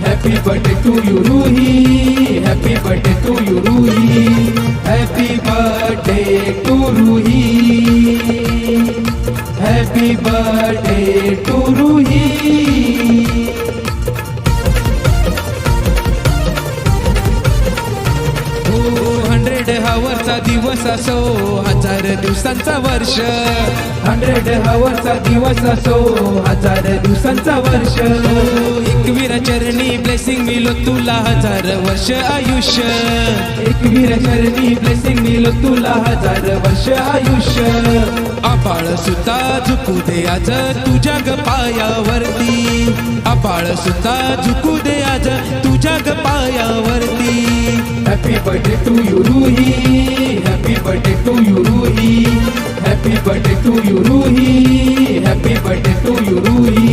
Happy birthday to you, Ruhi. Happy birthday to you, Ruhi. Happy birthday to Ruhi. Happy birthday to Ruhi. हो 100 हवरचा दिवस असो 1000 दिवसांचा वर्ष 100 हवरचा दिवस असो 1000 दिवसांचा वर्ष एकवीर चरणी ब्लेसिंग मिलो तुला 1000 वर्ष आयुष्य एकवीर चरणी ब्लेसिंग मिलो तुला 1000 वर्ष आयुष्य आबाळ सुता झुकू दे आज तुझ्या ग पायावरती आबाळ सुता झुकू दे आज तुझ्या ग पायावरती Happy birthday to you, Ruhi. Happy birthday to you, Ruhi. Happy birthday to you, Ruhi. Happy birthday to you, Ruhi.